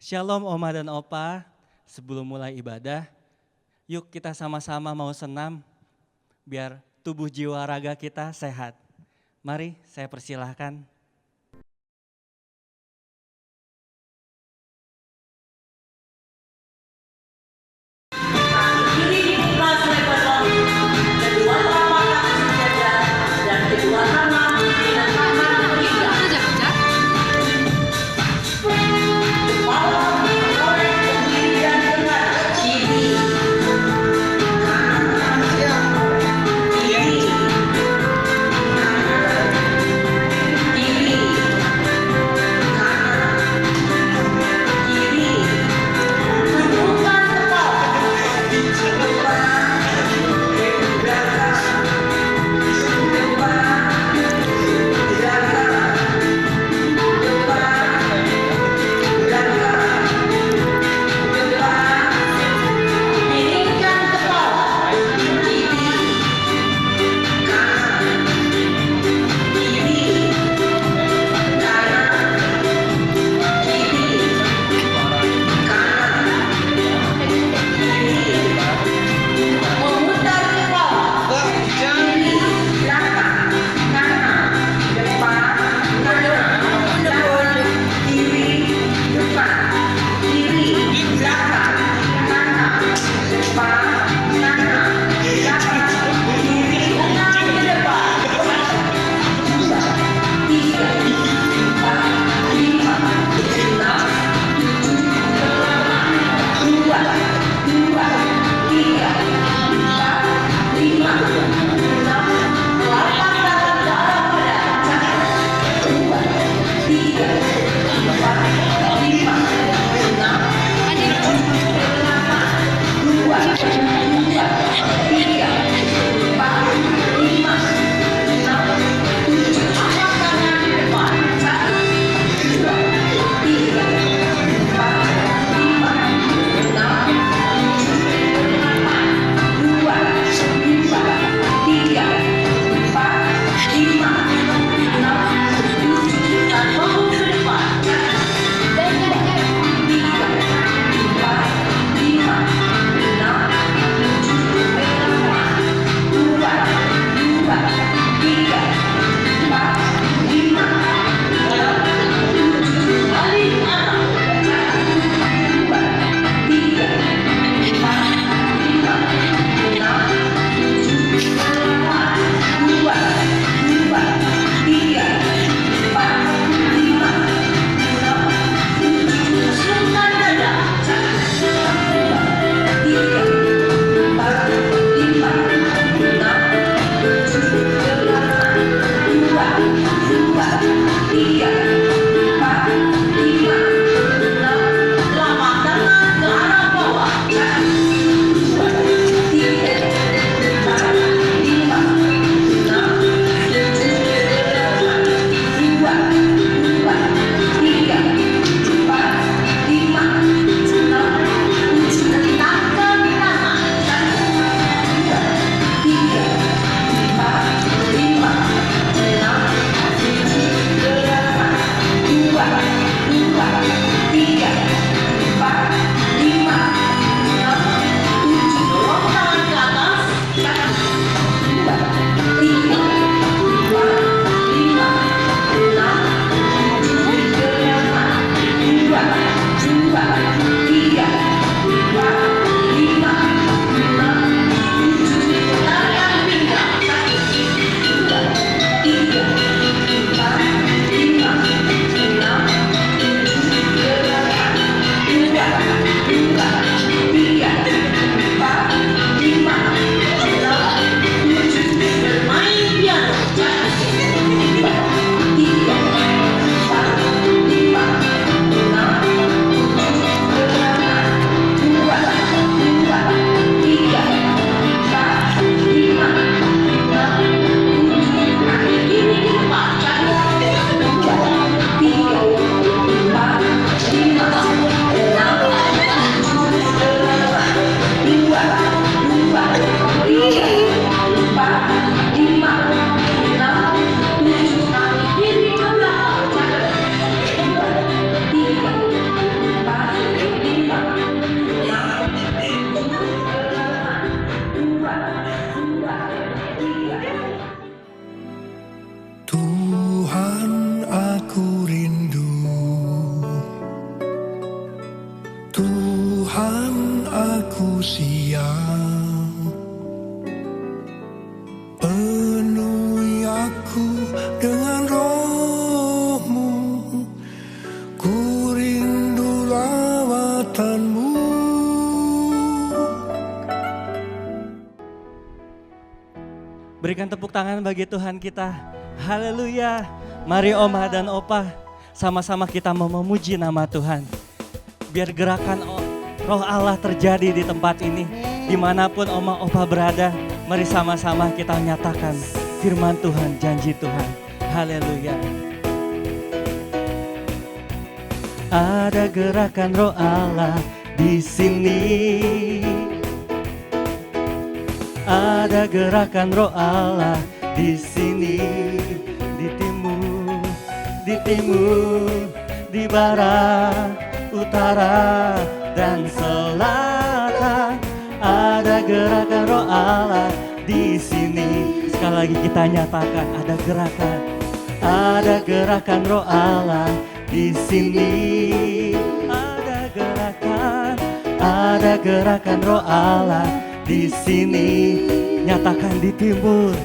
Shalom Oma dan Opa, sebelum mulai ibadah, yuk kita sama-sama mau senam biar tubuh jiwa raga kita sehat. Mari saya persilahkan. Ini Berikan tepuk tangan bagi Tuhan kita. Haleluya. Mari Oma dan Opa, sama-sama kita mau memuji nama Tuhan. Biar gerakan Roh Allah terjadi di tempat ini. Dimanapun Oma Opa berada, mari sama-sama kita nyatakan firman Tuhan, janji Tuhan. Haleluya. Ada gerakan Roh Allah di sini. Ada gerakan Roh Allah di sini, di timur, di barat, utara, dan selatan. Ada gerakan Roh Allah di sini. Sekali lagi kita nyatakan ada gerakan Roh Allah di sini. Ada gerakan Roh Allah di sini. Nyatakan di timur,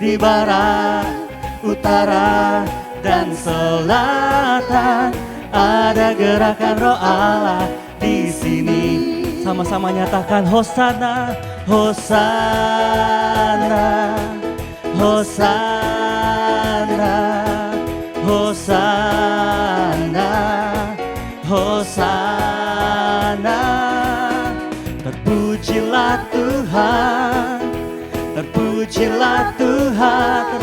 di barat, utara, dan selatan. Ada gerakan Roh Allah di sini. Sama-sama nyatakan Hosana, Hosana, Hosana, Hosana, Hosana. Terpujilah Tuhan, terpujilah Tuhan,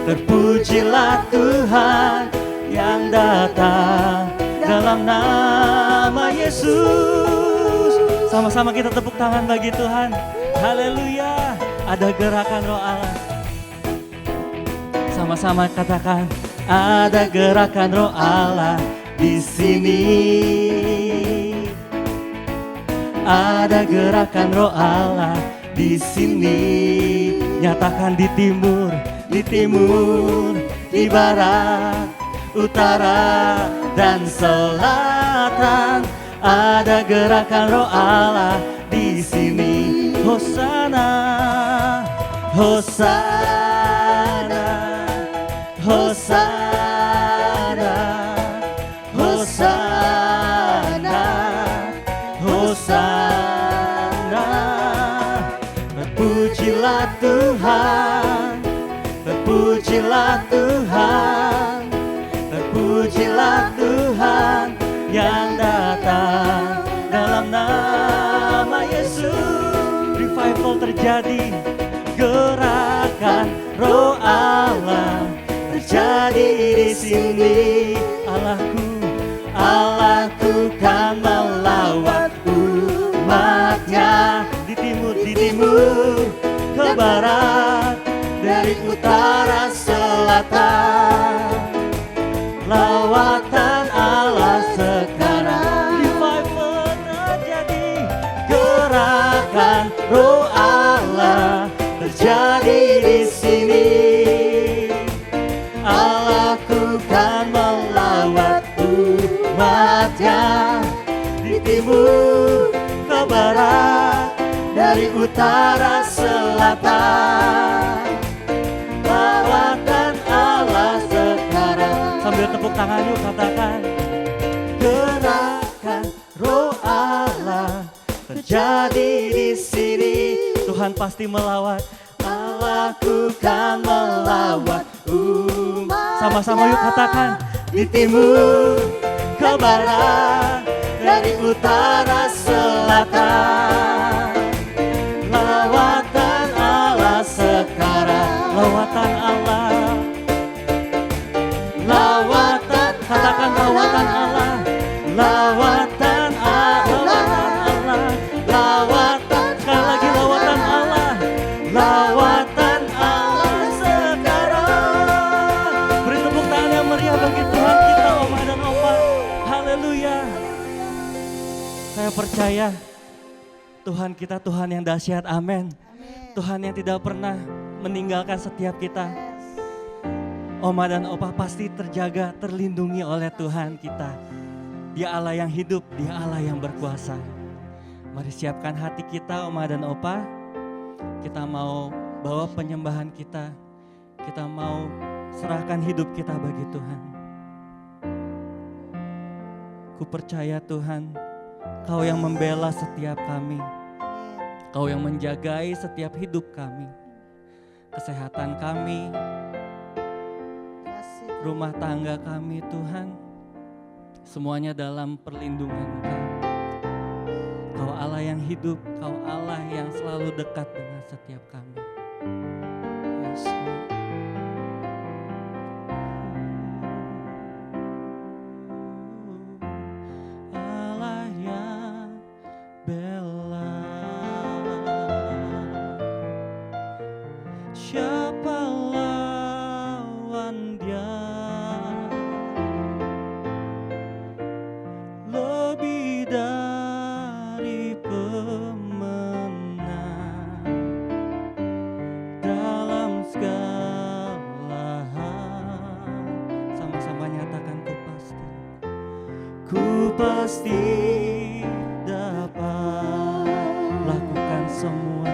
terpujilah Tuhan yang datang dalam nama Yesus. Sama-sama kita tepuk tangan bagi Tuhan. Haleluya. Ada gerakan Roh Allah. Sama-sama katakan, ada gerakan Roh Allah di sini. Ada gerakan Roh Allah di sini. Nyatakan di timur, di barat, utara, dan selatan. Ada gerakan Roh Allah di sini. Hosana, Hosana, Hosana, Hosana, Hosana. Terpujilah Tuhan, terpujilah Tuhan, terpujilah Tuhan yang datang dalam nama Yesus. Revival terjadi, gerakan Roh Allah terjadi di sini. Allahku kan melawat umatnya di timur, ke barat, dari utara selatan. Lawatan Allah sekarang, revival terjadi, gerakan Roh Allah terjadi di sini. Allahku kan melawat umatnya di timur, ke barat, dari utara selatan. Lawatan Allah sekarang. Sambil tepuk tangan yuk katakan, gerakan Roh Allah terjadi di sini. Tuhan pasti melawat. Allahku kan melawat umat. Sama-sama yuk katakan, di timur, ke barat, dari utara selatan. Lawatan Allah sekarang. Lawatan Allah. Lawatan, katakan lawatan Allah. Lawatan Allah, lawatan, sekali lagi lawatan Allah. Lawatan Allah sekarang. Beri tepuk tangan yang meriah bagi Tuhan kita, Oma dan Opa. Haleluya. Saya percaya Tuhan kita Tuhan yang dahsyat, amin. Tuhan yang tidak pernah meninggalkan setiap kita. Oma dan Opa pasti terjaga, terlindungi oleh Tuhan kita. Dia Allah yang hidup, Dia Allah yang berkuasa. Mari siapkan hati kita, Oma dan Opa. Kita mau bawa penyembahan kita. Kita mau serahkan hidup kita bagi Tuhan. Ku percaya Tuhan, Kau yang membela setiap kami. Kau yang menjagai setiap hidup kami, kesehatan kami, rumah tangga kami Tuhan, semuanya dalam perlindungan Kau. Kau Allah yang hidup, Kau Allah yang selalu dekat dengan setiap kami. Yes, Allah yang bela, siapa lawan Dia? Lebih dari pemenang dalam segala hal. Sama-sama nyatakan ku pasti dapat lakukan semua,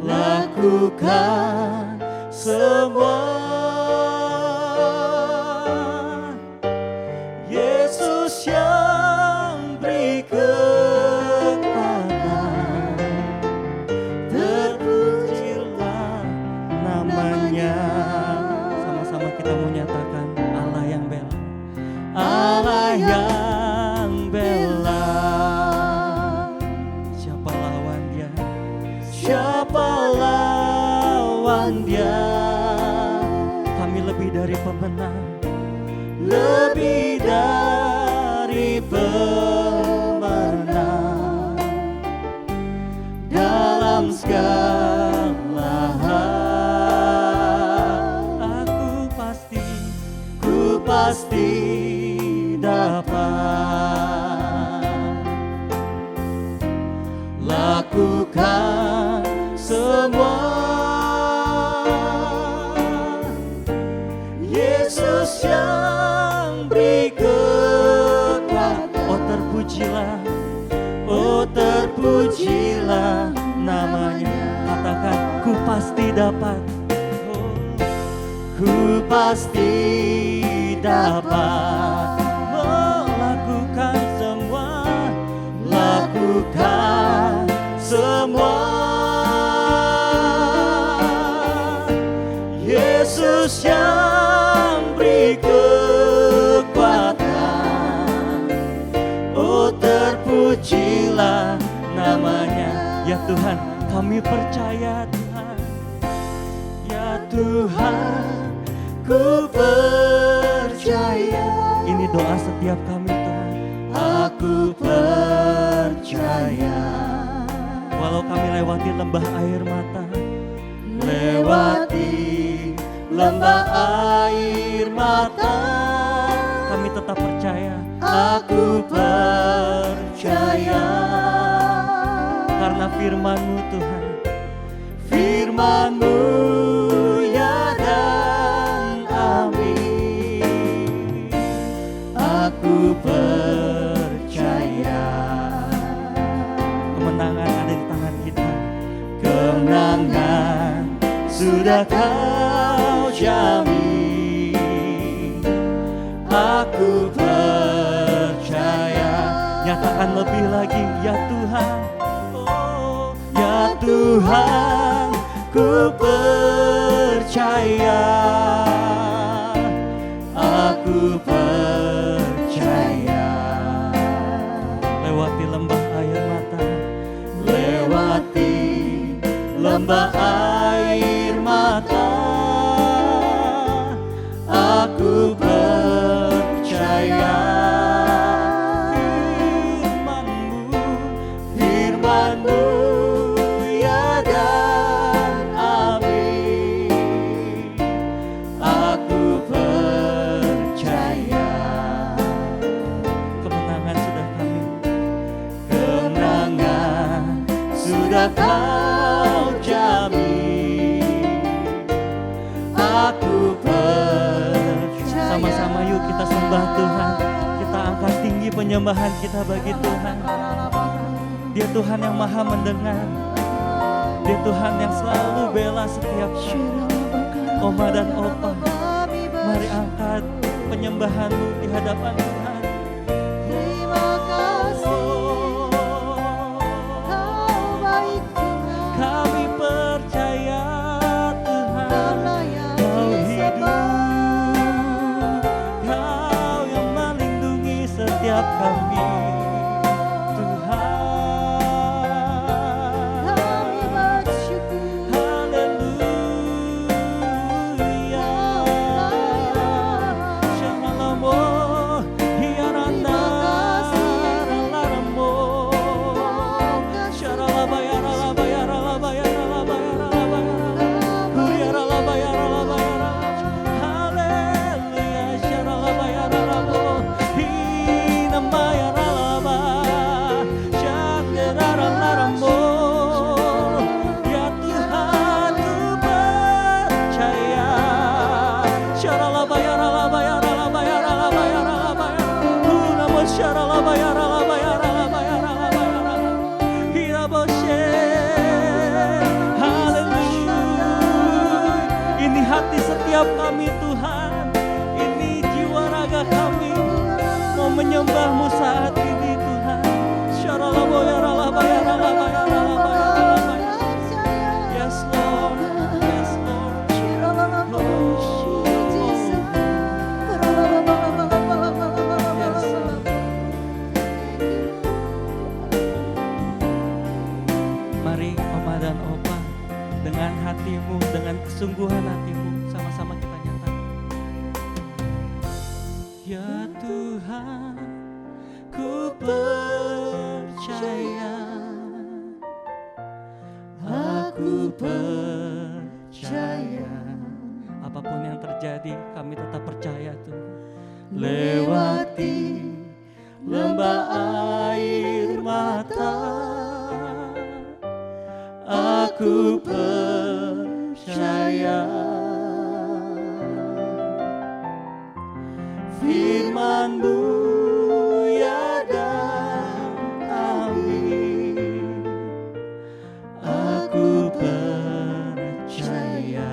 lakukan semua. Yesus yang beri kekuatan, terpujilah namanya. Sama-sama kita mau nyatakan Allah yang bela, Allah yang bela. Siapa lawan Dia? Siapa lawan Dia? Kami lebih dari pemenang, lebih dari pemenang dalam segala hal. Ku pasti dapat lakukan semua. Yesus yang beri kekuatan, oh terpujilah namanya. Katakan ku pasti dapat, oh, ku pasti dapat melakukan semua, lakukan semua. Yesus yang beri kekuatan, oh terpujilah namanya. Ya Tuhan, kami percaya Tuhan. Ya Tuhan, ku percaya. Ini doa setiap kami Tuhan. Aku percaya. Walau kami lewati lembah air mata, lewati lembah air mata, kami tetap percaya. Aku percaya karena firman-Mu Tuhan, firman-Mu ya dan amin. Aku percaya kemenangan ada di tangan kita, kemenangan sudah Kau jamin. Aku percaya. Nyatakan lebih lagi, ya Tuhan, oh ya Tuhan, ku percaya. Aku percaya. Lewati lembah air mata, lewati lembah air mata, aku percaya. Firman-Mu ya dan amin. Aku percaya. Kemenangan sudah kami, kemenangan sudah Kau jamin. Aku percaya. Sama-sama yuk kita sembah Tuhan. Kita angkat tinggi penyembahan kita bagi Tuhan. Dia Tuhan yang maha mendengar. Dia Tuhan yang selalu bela setiap saat. Oma dan Opa, mari angkat penyembahan-Mu di hadapan Tuhan. Terima kasih, Kau hati setiap kami Tuhan. Ini jiwa raga kami mau menyembah-Mu saat ini Tuhan. Yes Lord, yes Lord. Mari Oma dan Opa dengan hatimu, dengan kesungguhan hatimu, sama-sama kita nyatakan. Ya Tuhan, ku percaya, aku percaya. Apapun yang terjadi, kami tetap percaya Tuhan. Lewati lembah air mata, aku percaya. Firman-Mu ya dan amin, aku percaya.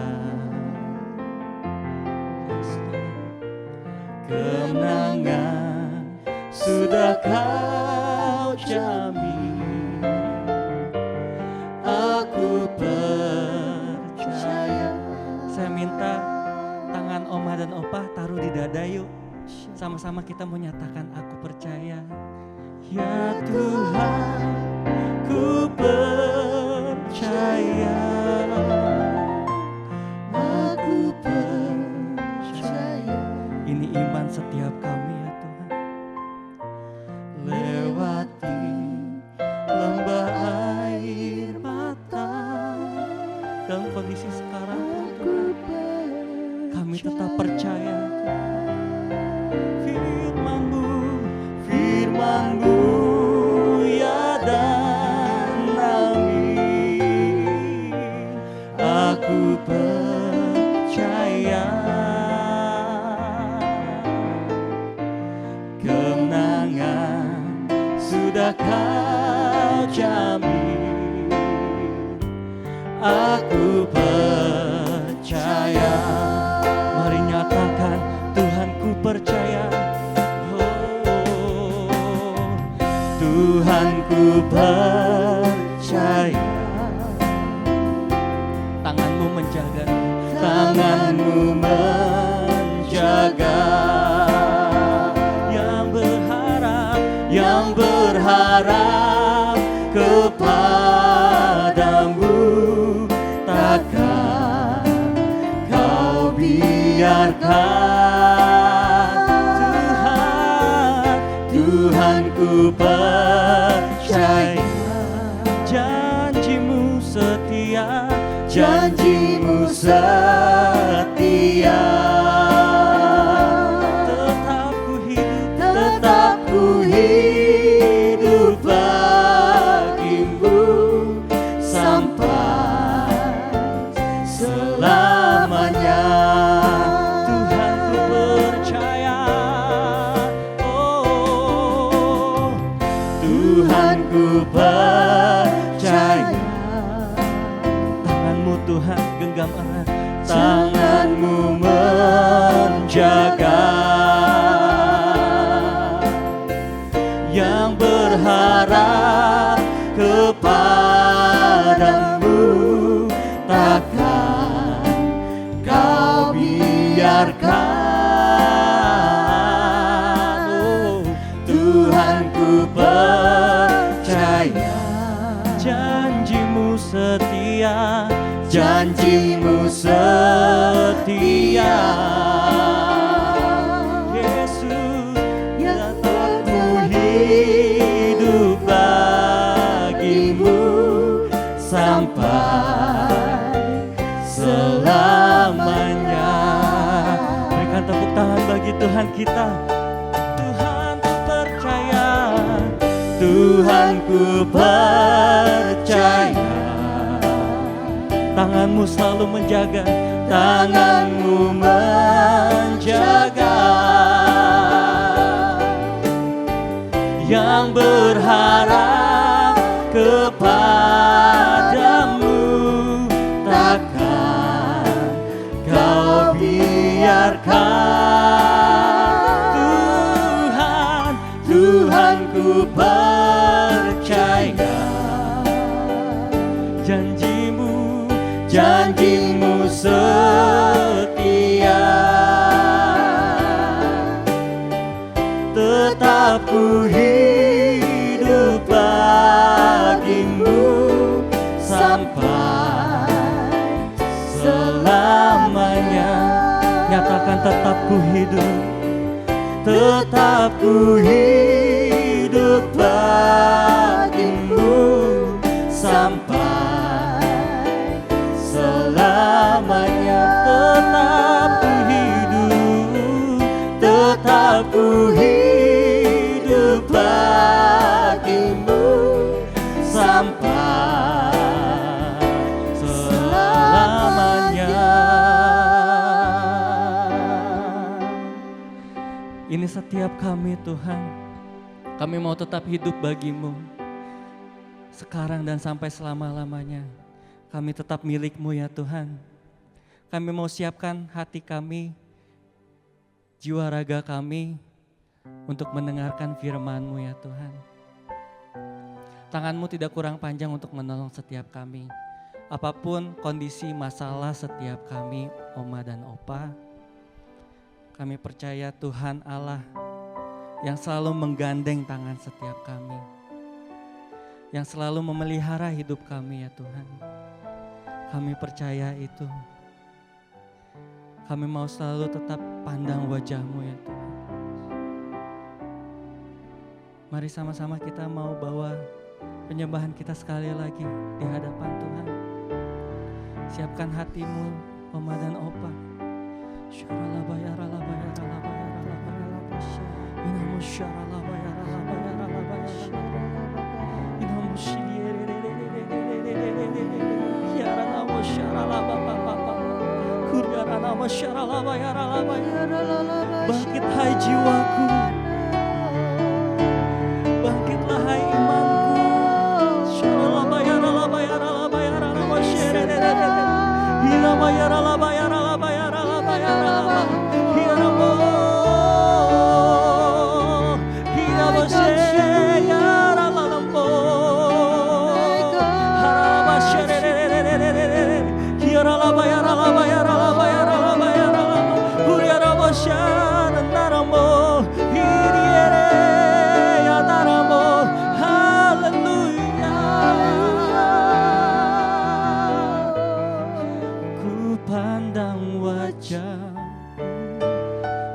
Kemenangan sudah Kau jamin, aku percaya. Saya minta tangan Oma dan Opa taruh di dada yuk. Sama-sama kita mau nyatakan aku percaya. Ya Tuhan, ku percaya, aku percaya. Ini iman setiap kami ya Tuhan. Lewati lembah air mata, dalam kondisi sekarang pun Tuhan, kami tetap percaya. Firman-Mu ya dan amin, aku percaya. Kemenangan sudah Kau jamin, aku percaya. Mari nyatakan, Tuhan ku percaya. Tuhan ku percaya. Tangan-Mu menjaga, tangan-Mu menjaga. Yang berharap kepadamu, takkan Kau biarkan. Tuhan ku percaya. Janji-Mu setia, janji-Mu setia. Tetap ku hidup bagimu sampai selamanya. Tuhan ku percaya. Tuhan ku percaya. Tangan-Mu Tuhan genggam erat, tangan-Mu menjaga. Yang berharap kepadamu, takkan Kau biarkan. Tuhan ku percaya. Janji-Mu setia, janji-Mu setia. Yesus, tetap ku hidup bagimu sampai selamanya. Berikan tepuk tangan bagi Tuhan kita. Tuhan ku percaya, Tuhan ku percaya. Tangan-Mu selalu menjaga, tangan-Mu menjaga. Yang berharap kepadamu, takkan Kau Tuhan, Tuhan ku percaya. Janjimu setia, tetap ku hidup bagimu sampai selamanya. Nyatakan tetap ku hidup, tetap ku hidup bagimu sampai selamanya. Tetap ku hidup bagimu sampai selamanya. Ini setiap kami Tuhan, kami mau tetap hidup bagimu sekarang dan sampai selama-lamanya. Kami tetap milik-Mu ya Tuhan. Kami mau siapkan hati kami, jiwa raga kami untuk mendengarkan firman-Mu ya Tuhan. Tangan-Mu tidak kurang panjang untuk menolong setiap kami. Apapun kondisi masalah setiap kami, Oma dan Opa, kami percaya Tuhan Allah yang selalu menggandeng tangan setiap kami, yang selalu memelihara hidup kami ya Tuhan. Kami percaya itu. Kami mau selalu tetap pandang wajah-Mu ya Tuhan. Mari sama-sama kita mau bawa penyembahan kita sekali lagi di hadapan Tuhan. Siapkan hatimu, Oma dan Opa. Bangkit hai jiwaku, bangkitlah hai imanku.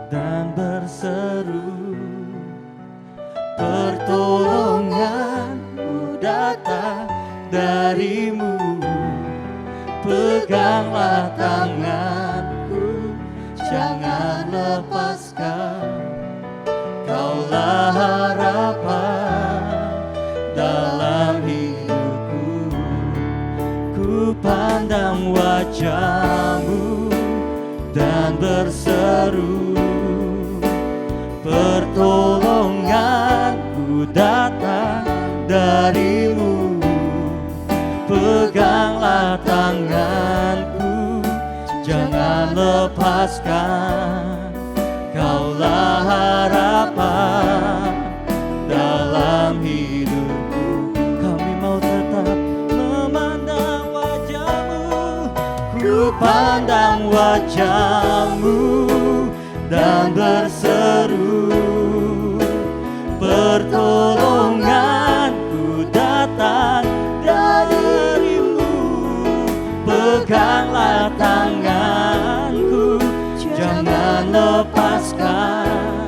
Dan berseru, pertolonganmu datang darimu. Peganglah tanganku, jangan lepaskan. Kaulah harapan dalam hidupku. Ku pandang wajah-Mu dan berseru, pertolonganku datang darimu. Peganglah tanganku, jangan lepaskan. Kaulah harapan dalam hidupku. Kami mau tetap memandang wajah-Mu. Ku pandang wajah-Mu dan berseru, pertolonganku datang darimu. Peganglah tanganku, jangan lepaskan.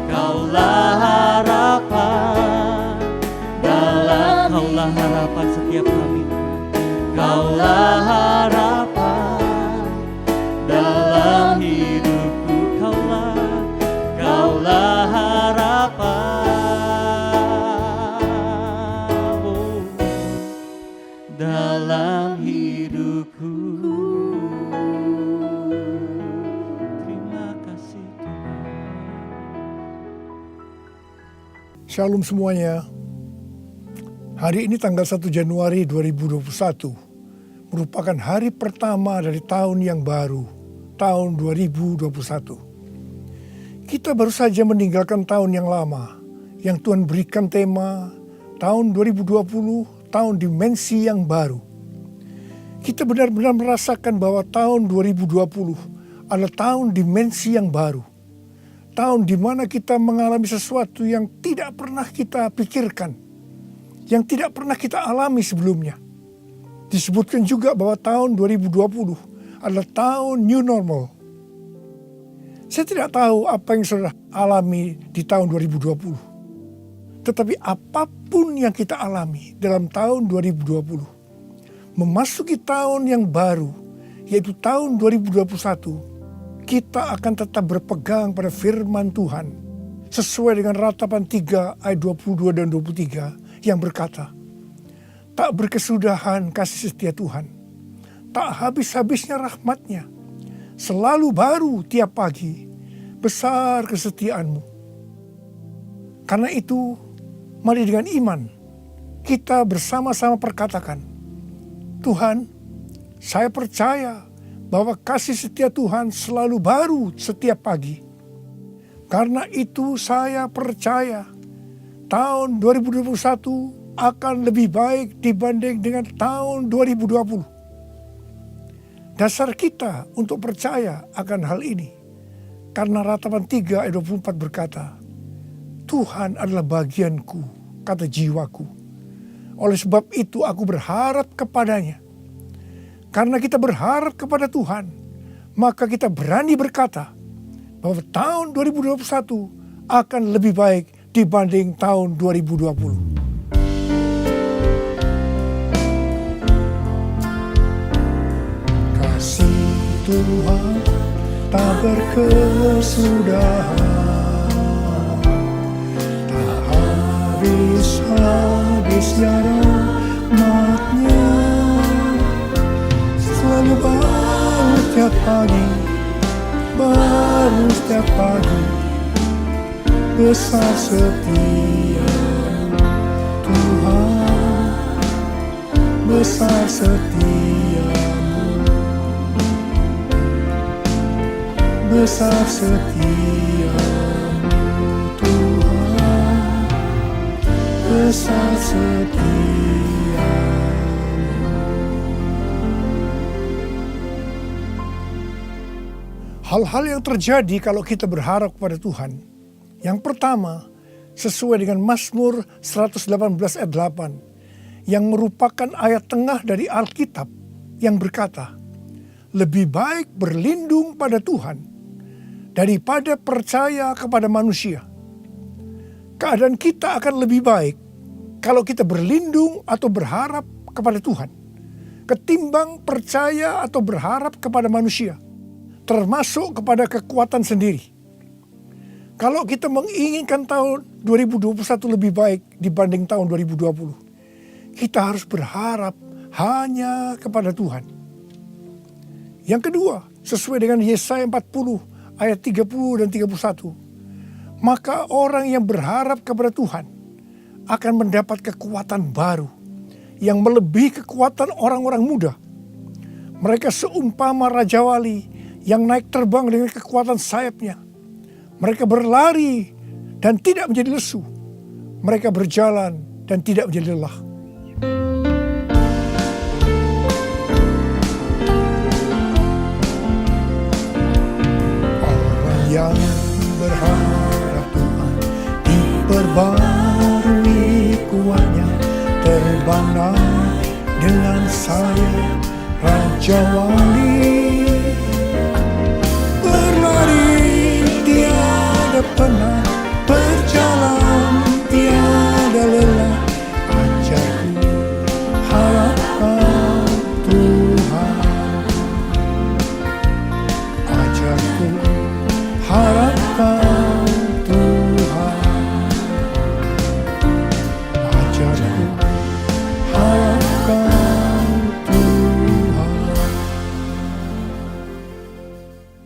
Kaulah harapan dalam, kaulah harapan setiap kami. Kaulah harapan dalam hidupku. Kaulah harapan, oh, dalam hidupku. Terima kasih Tuhan. Shalom semuanya. Hari ini tanggal 1 Januari 2021 merupakan hari pertama dari tahun yang baru, tahun 2021. Kita baru saja meninggalkan tahun yang lama, yang Tuhan berikan tema tahun 2020, tahun dimensi yang baru. Kita benar-benar merasakan bahwa tahun 2020 adalah tahun dimensi yang baru. Tahun di mana kita mengalami sesuatu yang tidak pernah kita pikirkan, yang tidak pernah kita alami sebelumnya. Disebutkan juga bahwa tahun 2020 adalah tahun new normal. Saya tidak tahu apa yang saudara alami di tahun 2020. Tetapi apapun yang kita alami dalam tahun 2020, memasuki tahun yang baru, yaitu tahun 2021, kita akan tetap berpegang pada firman Tuhan sesuai dengan Ratapan 3 ayat 22 dan 23 yang berkata, tak berkesudahan kasih setia Tuhan, tak habis-habisnya rahmat-Nya, selalu baru tiap pagi, besar kesetiaanmu. Karena itu, mari dengan iman kita bersama-sama perkatakan, Tuhan, saya percaya bahwa kasih setia Tuhan selalu baru setiap pagi. Karena itu saya percaya tahun 2021 akan lebih baik dibanding dengan tahun 2020. Dasar kita untuk percaya akan hal ini, karena Ratapan 3 ayat 24 berkata, Tuhan adalah bagianku, kata jiwaku. Oleh sebab itu aku berharap kepadanya. Karena kita berharap kepada Tuhan, maka kita berani berkata bahwa tahun 2021 akan lebih baik dibanding tahun 2020. Kasih Tuhan tak berkesudahan, tak habis-habisnya rahmat-Nya, selalu baru setiap pagi, baru setiap pagi, besar setia Tuhan, besar setia-Mu, besar setia-Mu Tuhan, besar setia. Hal-hal yang terjadi kalau kita berharap kepada Tuhan. Yang pertama, sesuai dengan Mazmur 118 ayat 8, yang merupakan ayat tengah dari Alkitab yang berkata, lebih baik berlindung pada Tuhan daripada percaya kepada manusia. Keadaan kita akan lebih baik kalau kita berlindung atau berharap kepada Tuhan, ketimbang percaya atau berharap kepada manusia, termasuk kepada kekuatan sendiri. Kalau kita menginginkan tahun 2021 lebih baik dibanding tahun 2020, kita harus berharap hanya kepada Tuhan. Yang kedua, sesuai dengan Yesaya 40 ayat 30 dan 31, maka orang yang berharap kepada Tuhan akan mendapat kekuatan baru yang melebihi kekuatan orang-orang muda. Mereka seumpama Raja Wali yang naik terbang dengan kekuatan sayapnya. Mereka berlari dan tidak menjadi lesu. Mereka berjalan dan tidak menjadi lelah. Orang yang berharap Tuhan diperbarui kuatnya, terbang naik dengan sayap Raja Wali. Pernah berjalan tiada lelah, ajarku harapkan Tuhan, ajarku harapkan Tuhan, ajarku harapkan Tuhan.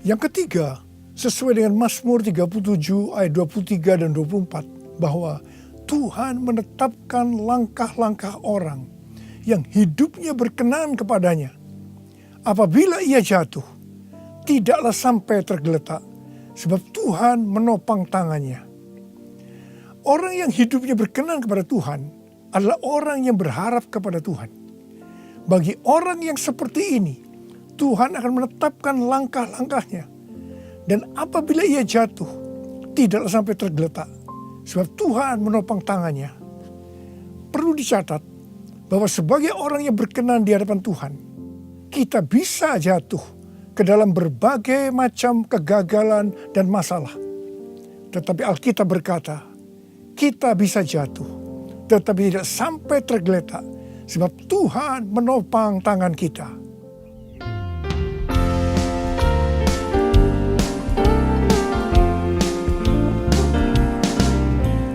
Yang ketiga, sesuai dengan Mazmur 37 ayat 23 dan 24, bahwa Tuhan menetapkan langkah-langkah orang yang hidupnya berkenan kepadanya. Apabila ia jatuh, tidaklah sampai tergeletak, sebab Tuhan menopang tangannya. Orang yang hidupnya berkenan kepada Tuhan adalah orang yang berharap kepada Tuhan. Bagi orang yang seperti ini, Tuhan akan menetapkan langkah-langkahnya. Dan apabila ia jatuh, tidaklah sampai tergeletak, sebab Tuhan menopang tangannya. Perlu dicatat bahwa sebagai orang yang berkenan di hadapan Tuhan, kita bisa jatuh ke dalam berbagai macam kegagalan dan masalah. Tetapi Alkitab berkata, kita bisa jatuh, tetapi tidak sampai tergeletak, sebab Tuhan menopang tangan kita.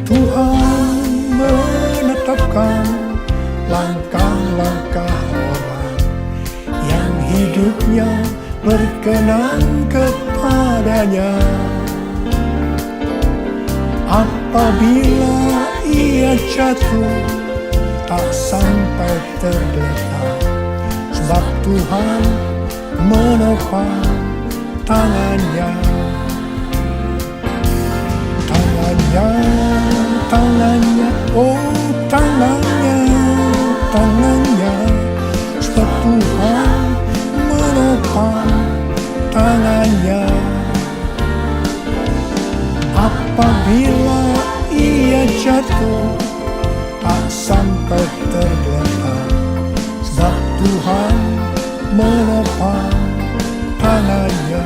Tuhan menetapkan langkah-langkah orang yang hidupnya berkenan kepadanya. Apabila ia jatuh, tak sampai tergeletak, sebab Tuhan menopang tangannya. Tangannya, oh tangannya, sebab Tuhan menopang tangannya. Apabila ia jatuh, tak sampai tergeletak, sebab Tuhan menopang tangannya.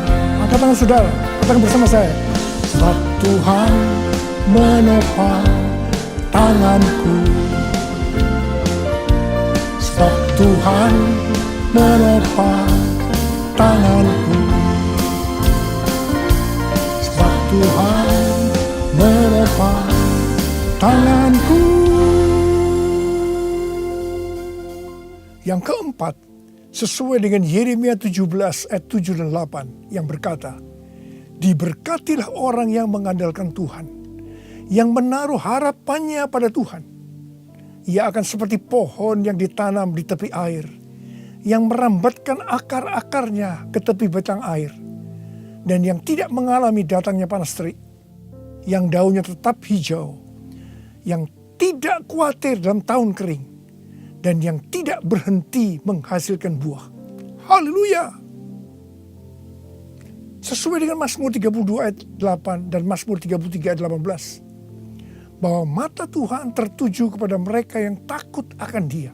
Angkat tangan saudara, katakan bersama saya. Sebab Tuhan menopang tanganku. Sebab Tuhan menopang tanganku. Sebab Tuhan menopang tanganku. Yang keempat, sesuai dengan Yeremia 17 ayat 7 dan 8 yang berkata, diberkatilah orang yang mengandalkan Tuhan, yang menaruh harapannya pada Tuhan. Ia akan seperti pohon yang ditanam di tepi air, yang merambatkan akar-akarnya ke tepi batang air, dan yang tidak mengalami datangnya panas terik, yang daunnya tetap hijau, yang tidak khawatir dalam tahun kering, dan yang tidak berhenti menghasilkan buah. Haleluya! Sesuai dengan Mazmur 32 ayat 8 dan Mazmur 33 ayat 18. Bahwa mata Tuhan tertuju kepada mereka yang takut akan Dia.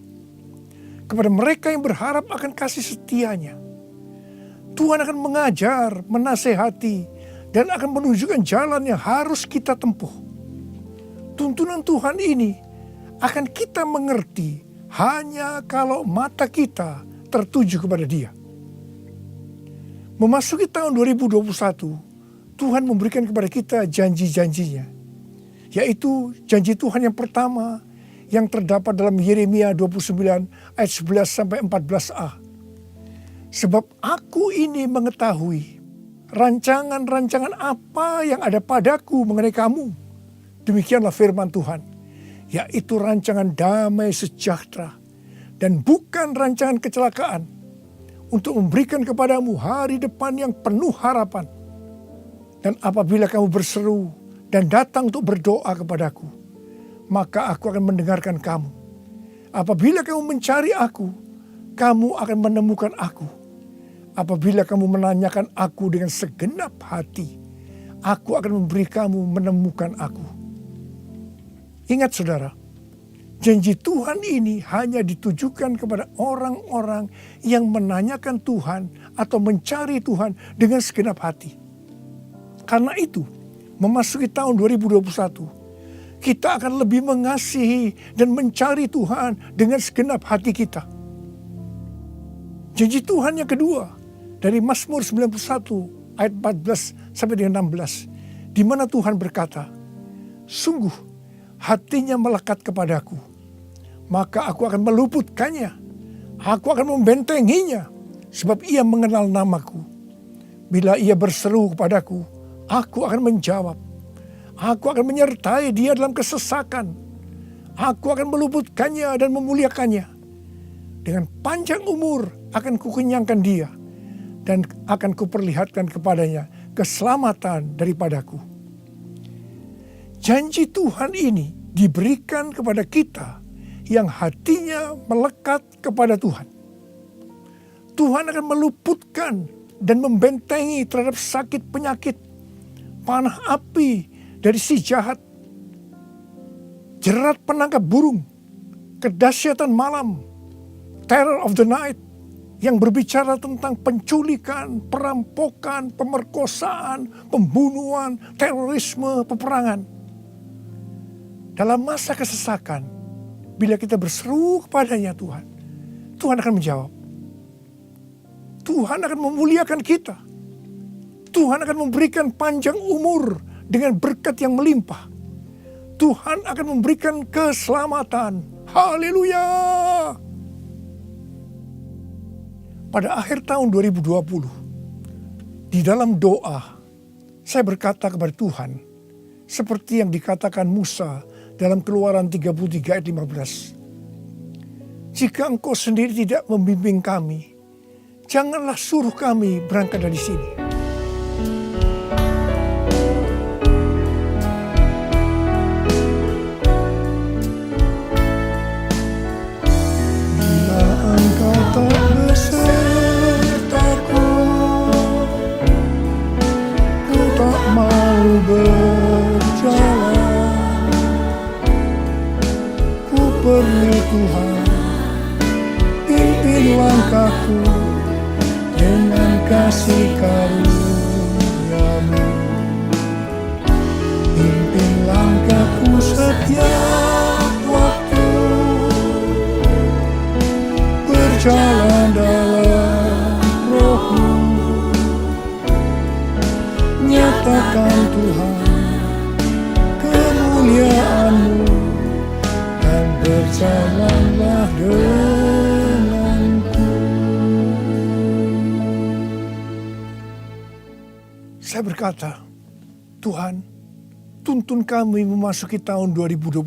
Kepada mereka yang berharap akan kasih setianya. Tuhan akan mengajar, menasehati, dan akan menunjukkan jalan yang harus kita tempuh. Tuntunan Tuhan ini akan kita mengerti hanya kalau mata kita tertuju kepada Dia. Memasuki tahun 2021, Tuhan memberikan kepada kita janji-janjinya. Yaitu janji Tuhan yang pertama yang terdapat dalam Yeremia 29 ayat 11 sampai 14a. Sebab aku ini mengetahui rancangan-rancangan apa yang ada padaku mengenai kamu. Demikianlah firman Tuhan. Yaitu rancangan damai sejahtera dan bukan rancangan kecelakaan. Untuk memberikan kepadamu hari depan yang penuh harapan. Dan apabila kamu berseru dan datang untuk berdoa kepadaku, maka aku akan mendengarkan kamu. Apabila kamu mencari aku, kamu akan menemukan aku. Apabila kamu menanyakan aku dengan segenap hati, aku akan memberi kamu menemukan aku. Ingat saudara, janji Tuhan ini hanya ditujukan kepada orang-orang yang menanyakan Tuhan atau mencari Tuhan dengan segenap hati. Karena itu, memasuki tahun 2021, kita akan lebih mengasihi dan mencari Tuhan dengan segenap hati kita. Janji Tuhan yang kedua dari Mazmur 91 ayat 14 sampai dengan 16, di mana Tuhan berkata, sungguh hatinya melekat kepadaku, maka aku akan meluputkannya. Aku akan membentenginya, sebab ia mengenal namaku. Bila ia berseru kepadaku, aku akan menjawab. Aku akan menyertai dia dalam kesesakan. Aku akan meluputkannya dan memuliakannya. Dengan panjang umur akan kukenyangkan dia, dan akan kuperlihatkan kepadanya keselamatan daripadaku. Janji Tuhan ini diberikan kepada kita yang hatinya melekat kepada Tuhan. Tuhan akan meluputkan dan membentengi terhadap sakit penyakit, panah api dari si jahat, jerat penangkap burung, kedahsyatan malam, terror of the night, yang berbicara tentang penculikan, perampokan, pemerkosaan, pembunuhan, terorisme, peperangan. Dalam masa kesesakan, bila kita berseru kepadanya Tuhan, Tuhan akan menjawab. Tuhan akan memuliakan kita. Tuhan akan memberikan panjang umur dengan berkat yang melimpah. Tuhan akan memberikan keselamatan. Haleluya! Pada akhir tahun 2020, di dalam doa, saya berkata kepada Tuhan, seperti yang dikatakan Musa dalam Keluaran 33 ayat 15. Jika Engkau sendiri tidak membimbing kami, janganlah suruh kami berangkat dari sini. Bila Engkau tak besertaku, ku tak mau berjalan. Ku perlu Tuhan, pimpin langkahku dengan kasih karunia-Mu. Pimpin langkahku setiap waktu, berjalan dalam Roh-Mu. Nyatakan Tuhan kemuliaan-Mu dan berjalanlah denganku. Saya berkata, Tuhan, tuntun kami memasuki tahun 2021.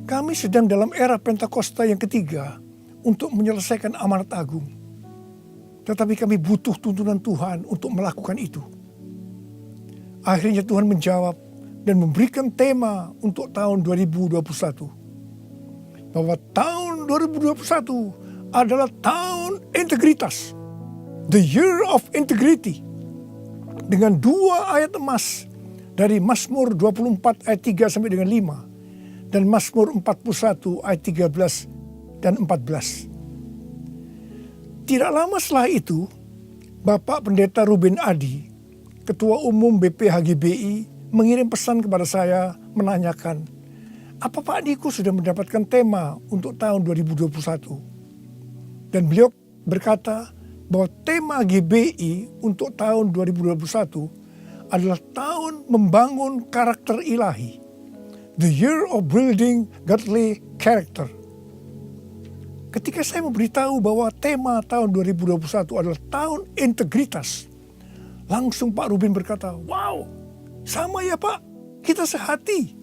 Kami sedang dalam era Pentakosta yang ketiga untuk menyelesaikan amanat agung. Tetapi kami butuh tuntunan Tuhan untuk melakukan itu. Akhirnya Tuhan menjawab dan memberikan tema untuk tahun 2021. Bahwa tahun 2021 adalah tahun integritas. The year of integrity. Dengan 2 ayat emas dari Mazmur 24 ayat 3 sampai dengan 5 dan Mazmur 41 ayat 13 dan 14. Tidak lama setelah itu, Bapak Pendeta Ruben Adi, Ketua Umum BPHGBI, mengirim pesan kepada saya menanyakan, apa Pak Niko sudah mendapatkan tema untuk tahun 2021? Dan beliau berkata, bahwa tema GBI untuk tahun 2021 adalah tahun membangun karakter ilahi. The year of building godly character. Ketika saya memberitahu bahwa tema tahun 2021 adalah tahun integritas, langsung Pak Ruben berkata, wow, sama ya Pak, kita sehati.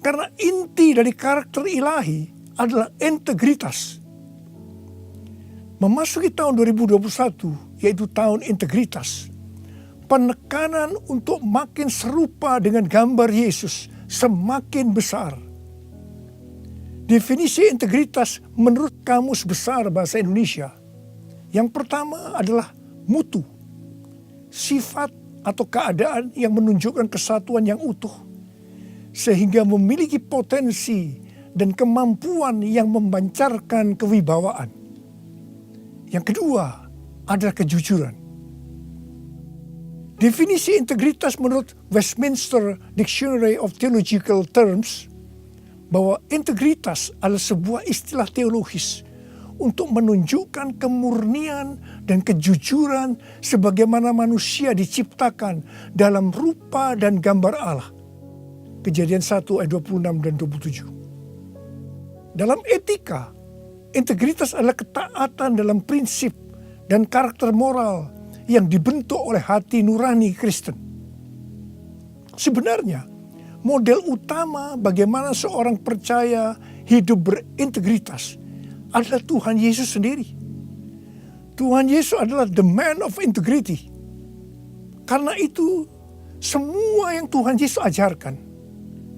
Karena inti dari karakter ilahi adalah integritas. Memasuki tahun 2021, yaitu tahun integritas, penekanan untuk makin serupa dengan gambar Yesus semakin besar. Definisi integritas menurut Kamus Besar Bahasa Indonesia, yang pertama adalah mutu, sifat atau keadaan yang menunjukkan kesatuan yang utuh, sehingga memiliki potensi dan kemampuan yang memancarkan kewibawaan. Yang kedua adalah kejujuran. Definisi integritas menurut Westminster Dictionary of Theological Terms, bahwa integritas adalah sebuah istilah teologis untuk menunjukkan kemurnian dan kejujuran sebagaimana manusia diciptakan dalam rupa dan gambar Allah. Kejadian 1 ayat 26 dan 27. Dalam etika, integritas adalah ketaatan dalam prinsip dan karakter moral yang dibentuk oleh hati nurani Kristen. Sebenarnya, model utama bagaimana seorang percaya hidup berintegritas adalah Tuhan Yesus sendiri. Tuhan Yesus adalah the man of integrity. Karena itu semua yang Tuhan Yesus ajarkan,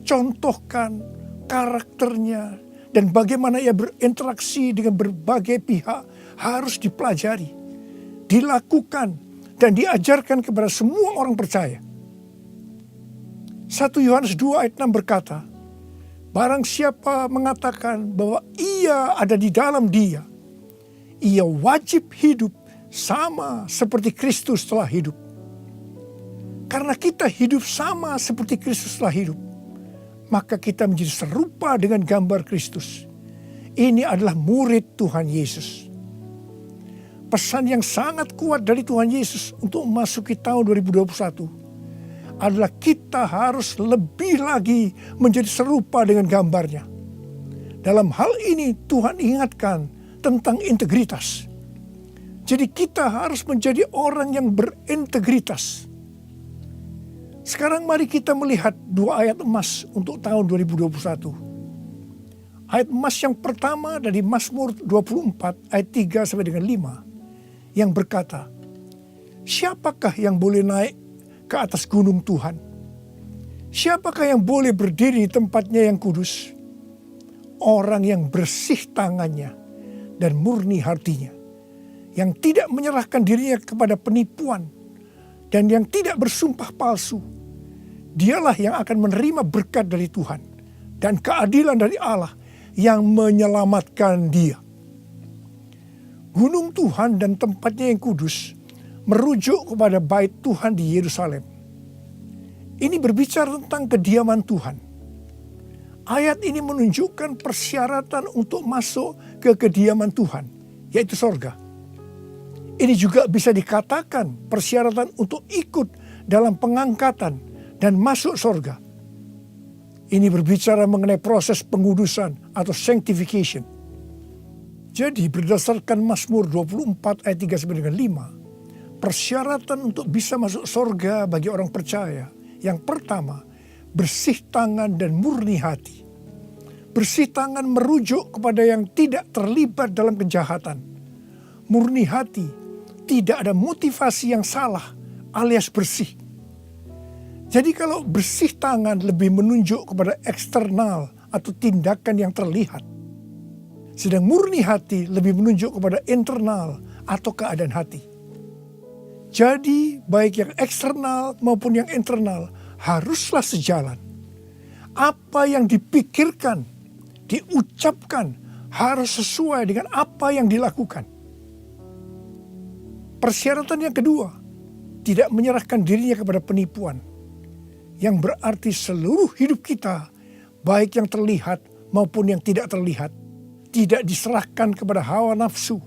contohkan karakternya, dan bagaimana ia berinteraksi dengan berbagai pihak harus dipelajari, dilakukan, dan diajarkan kepada semua orang percaya. 1 Yohanes 2 ayat 6 berkata, barang siapa mengatakan bahwa ia ada di dalam dia, ia wajib hidup sama seperti Kristus telah hidup. Karena kita hidup sama seperti Kristus telah hidup, maka kita menjadi serupa dengan gambar Kristus. Ini adalah murid Tuhan Yesus. Pesan yang sangat kuat dari Tuhan Yesus untuk memasuki tahun 2021 adalah kita harus lebih lagi menjadi serupa dengan gambarnya. Dalam hal ini Tuhan ingatkan tentang integritas. Jadi kita harus menjadi orang yang berintegritas. Sekarang mari kita melihat 2 ayat emas untuk tahun 2021. Ayat emas yang pertama dari Mazmur 24 ayat 3 sampai dengan 5 yang berkata, siapakah yang boleh naik ke atas gunung Tuhan? Siapakah yang boleh berdiri di tempatnya yang kudus? Orang yang bersih tangannya dan murni hatinya, yang tidak menyerahkan dirinya kepada penipuan dan yang tidak bersumpah palsu. Dialah yang akan menerima berkat dari Tuhan dan keadilan dari Allah yang menyelamatkan dia. Gunung Tuhan dan tempatnya yang kudus merujuk kepada bait Tuhan di Yerusalem. Ini berbicara tentang kediaman Tuhan. Ayat ini menunjukkan persyaratan untuk masuk ke kediaman Tuhan, yaitu sorga. Ini juga bisa dikatakan persyaratan untuk ikut dalam pengangkatan dan masuk sorga. Ini berbicara mengenai proses pengudusan atau sanctification. Jadi berdasarkan Mazmur 24 ayat 3 sampai dengan 5, persyaratan untuk bisa masuk sorga bagi orang percaya, yang pertama, bersih tangan dan murni hati. Bersih tangan merujuk kepada yang tidak terlibat dalam kejahatan. Murni hati, tidak ada motivasi yang salah alias bersih. Jadi kalau bersih tangan lebih menunjuk kepada eksternal atau tindakan yang terlihat. Sedang murni hati lebih menunjuk kepada internal atau keadaan hati. Jadi baik yang eksternal maupun yang internal haruslah sejalan. Apa yang dipikirkan, diucapkan harus sesuai dengan apa yang dilakukan. Persyaratan yang kedua, tidak menyerahkan dirinya kepada penipuan. Yang berarti seluruh hidup kita, baik yang terlihat maupun yang tidak terlihat, tidak diserahkan kepada hawa nafsu,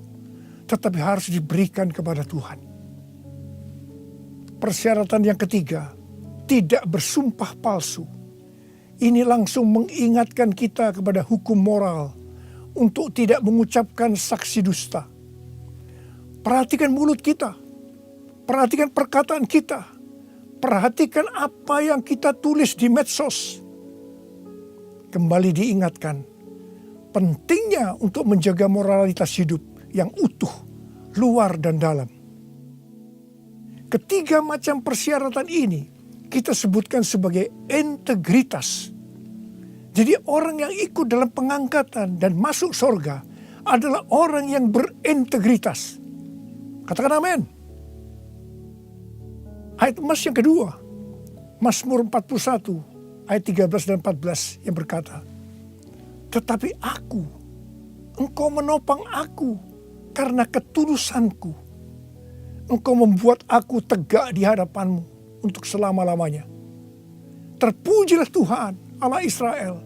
tetapi harus diberikan kepada Tuhan. Persyaratan yang ketiga, tidak bersumpah palsu. Ini langsung mengingatkan kita kepada hukum moral untuk tidak mengucapkan saksi dusta. Perhatikan mulut kita, perhatikan perkataan kita, perhatikan apa yang kita tulis di medsos. Kembali diingatkan, pentingnya untuk menjaga moralitas hidup yang utuh, luar dan dalam. Ketiga macam persyaratan ini kita sebutkan sebagai integritas. Jadi orang yang ikut dalam pengangkatan dan masuk surga adalah orang yang berintegritas. Katakan amin. Ayat emas yang kedua, Mazmur 41 ayat 13 dan 14 yang berkata, tetapi aku, engkau menopang aku karena ketulusanku. Engkau membuat aku tegak di hadapanmu untuk selama-lamanya. Terpujilah Tuhan Allah Israel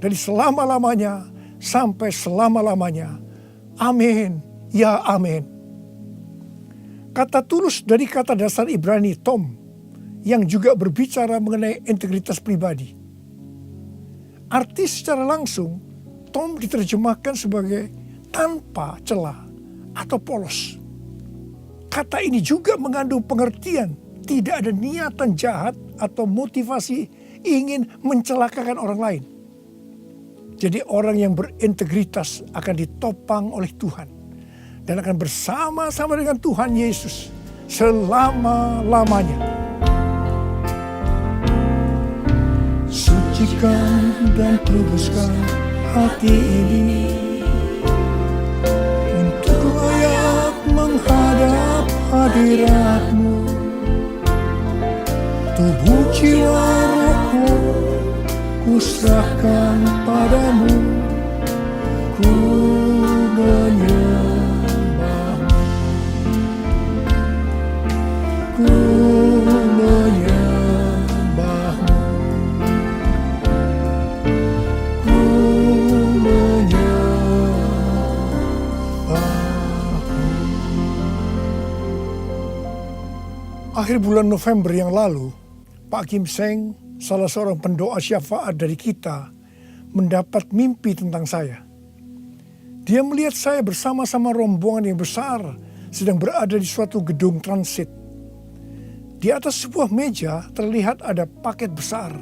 dari selama-lamanya sampai selama-lamanya. Amin, ya amin. Kata tulus dari kata dasar Ibrani tom, yang juga berbicara mengenai integritas pribadi. Arti secara langsung, tom diterjemahkan sebagai tanpa celah atau polos. Kata ini juga mengandung pengertian tidak ada niatan jahat atau motivasi ingin mencelakakan orang lain. Jadi orang yang berintegritas akan ditopang oleh Tuhan dan akan bersama-sama dengan Tuhan Yesus selama-lamanya. Sucikan dan kuduskan hati ini untuk layak menghadap hadirat-Mu. Tubuh jiwa rohku kuserahkan padamu, ku menyembah-Mu, ku menyembah-Mu, ku menyembah-Mu. Akhir bulan November yang lalu, Pak Kim Seng, salah seorang pendoa syafaat dari kita, mendapat mimpi tentang saya. Dia melihat saya bersama-sama rombongan yang besar sedang berada di suatu gedung transit. Di atas sebuah meja terlihat ada paket besar.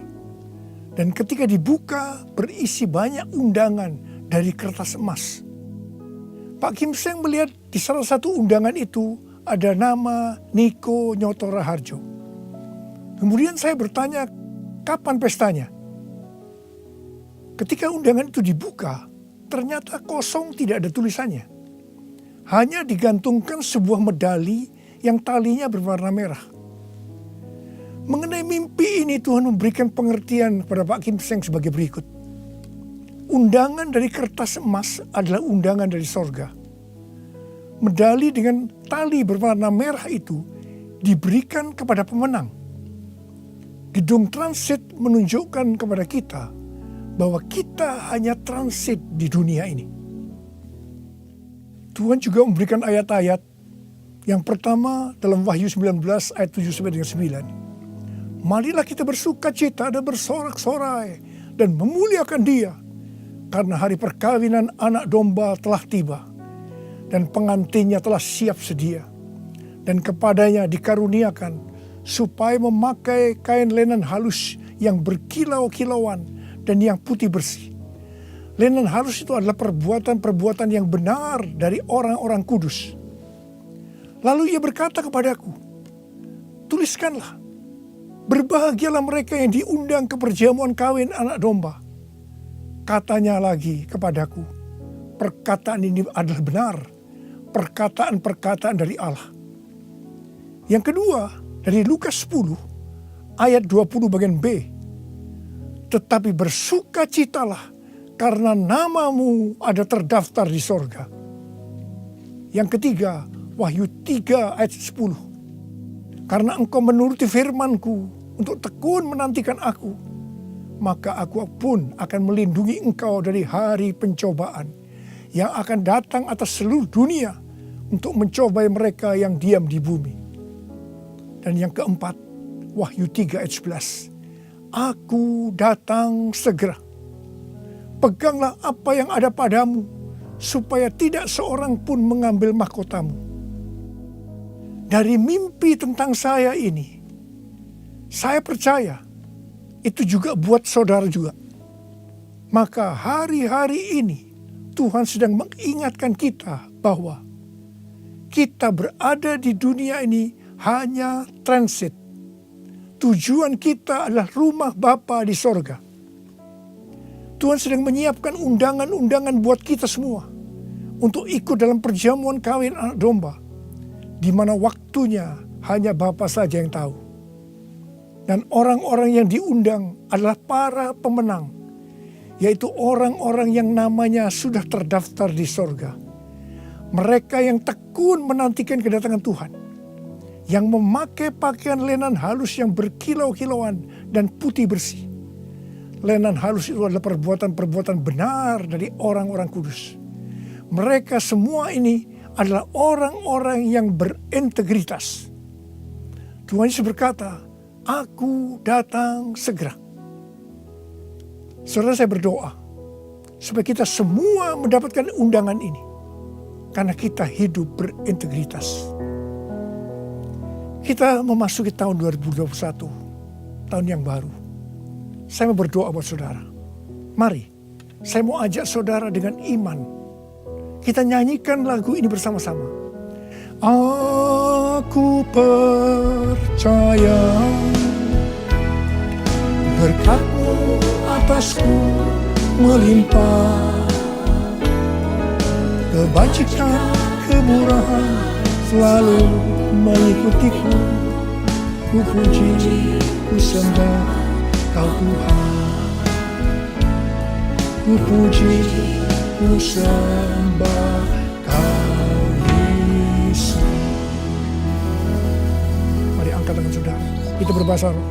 Dan ketika dibuka berisi banyak undangan dari kertas emas. Pak Kim Seng melihat di salah satu undangan itu ada nama Niko Nyoto Raharjo. Kemudian saya bertanya, kapan pestanya? Ketika undangan itu dibuka, ternyata kosong, tidak ada tulisannya. Hanya digantungkan sebuah medali yang talinya berwarna merah. Mengenai mimpi ini, Tuhan memberikan pengertian kepada Pak Kim Seng sebagai berikut. Undangan dari kertas emas adalah undangan dari sorga. Medali dengan tali berwarna merah itu diberikan kepada pemenang. Gedung transit menunjukkan kepada kita bahwa kita hanya transit di dunia ini. Tuhan juga memberikan ayat-ayat. Yang pertama dalam Wahyu 19 ayat 7-9. Marilah kita bersuka cita dan bersorak-sorai dan memuliakan Dia, karena hari perkawinan anak domba telah tiba dan pengantinnya telah siap sedia, dan kepadanya dikaruniakan supaya memakai kain lenan halus yang berkilau-kilauan dan yang putih bersih. Lenan halus itu adalah perbuatan-perbuatan yang benar dari orang-orang kudus. Lalu ia berkata kepadaku, tuliskanlah, berbahagialah mereka yang diundang ke perjamuan kawin anak domba. Katanya lagi kepadaku, perkataan ini adalah benar, perkataan-perkataan dari Allah. Yang kedua, dari Lukas 10 ayat 20 bagian B. Tetapi bersukacitalah karena namamu ada terdaftar di sorga. Yang ketiga, Wahyu 3 ayat 10. Karena engkau menuruti firmanku untuk tekun menantikan aku, maka aku pun akan melindungi engkau dari hari pencobaan yang akan datang atas seluruh dunia untuk mencobai mereka yang diam di bumi. Dan yang keempat, Wahyu 3 ayat 11. Aku datang segera. Peganglah apa yang ada padamu, supaya tidak seorang pun mengambil mahkotamu. Dari mimpi tentang saya ini, saya percaya itu juga buat saudara juga. Maka hari-hari ini Tuhan sedang mengingatkan kita bahwa kita berada di dunia ini hanya transit. Tujuan kita adalah rumah Bapa di sorga. Tuhan sedang menyiapkan undangan-undangan buat kita semua untuk ikut dalam perjamuan kawin anak domba, di mana waktunya hanya Bapa saja yang tahu. Dan orang-orang yang diundang adalah para pemenang, yaitu orang-orang yang namanya sudah terdaftar di sorga. Mereka yang tekun menantikan kedatangan Tuhan, yang memakai pakaian lenan halus yang berkilau-kilauan dan putih bersih. Lenan halus itu adalah perbuatan-perbuatan benar dari orang-orang kudus. Mereka semua ini adalah orang-orang yang berintegritas. Tuhan Yesus berkata, aku datang segera. Saudara, saya berdoa supaya kita semua mendapatkan undangan ini, karena kita hidup berintegritas. Kita memasuki tahun 2021, tahun yang baru. Saya mau berdoa buat saudara. Mari, saya mau ajak saudara dengan iman. Kita nyanyikan lagu ini bersama-sama. Aku percaya berkat-Mu atasku melimpah, kebajikan kemurahan selalu mengikutiku. Ku puji, ku sembah Kau Tuhan. Ku puji, ku sembah Kau Yesus. Mari angkat tangan saudara. Kita berbahasa roh.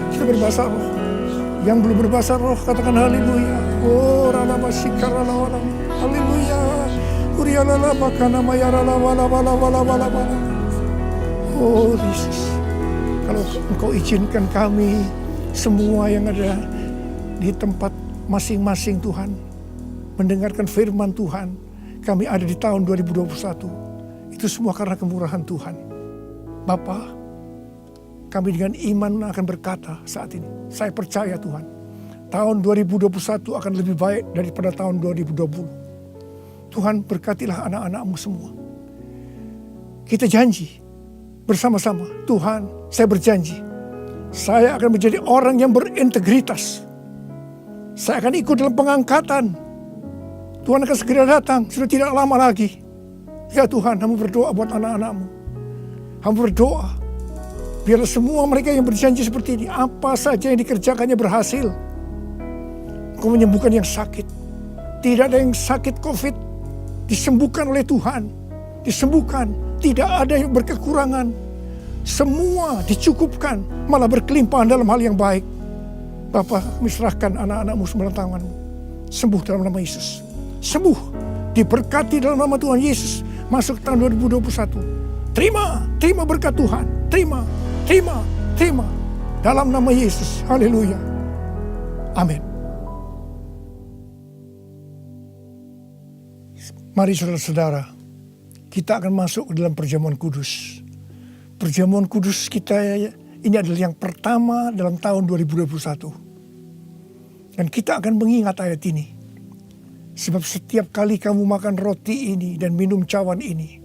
Kita berbahasa roh. Yang belum berbahasa roh katakan haleluya. Oh haleluya. Oh Yesus, kalau Engkau izinkan kami semua yang ada di tempat masing-masing Tuhan mendengarkan firman Tuhan, kami ada di tahun 2021. Itu semua karena kemurahan Tuhan. Bapa, kami dengan iman akan berkata saat ini, saya percaya Tuhan, tahun 2021 akan lebih baik daripada tahun 2020. Tuhan berkatilah anak-anak-Mu semua. Kita janji bersama-sama, Tuhan saya berjanji, saya akan menjadi orang yang berintegritas. Saya akan ikut dalam pengangkatan. Tuhan akan segera datang, sudah tidak lama lagi. Ya Tuhan, Hamba berdoa buat anak-anak-Mu. Hamba berdoa, biarlah semua mereka yang berjanji seperti ini, apa saja yang dikerjakannya berhasil. Engkau menyembuhkan yang sakit. Tidak ada yang sakit COVID, disembuhkan oleh Tuhan. Disembuhkan, tidak ada yang berkekurangan. Semua dicukupkan, malah berkelimpahan dalam hal yang baik. Bapa, kami serahkan anak-anak-Mu semua dalam tangan-Mu. Sembuh dalam nama Yesus. Sembuh, diberkati dalam nama Tuhan Yesus. Masuk tahun 2021. Terima berkat Tuhan. Terima. Dalam nama Yesus. Haleluya. Amin. Mari saudara-saudara, kita akan masuk ke dalam perjamuan kudus. Perjamuan kudus kita ini adalah yang pertama dalam tahun 2021. Dan kita akan mengingat ayat ini. Sebab setiap kali kamu makan roti ini dan minum cawan ini,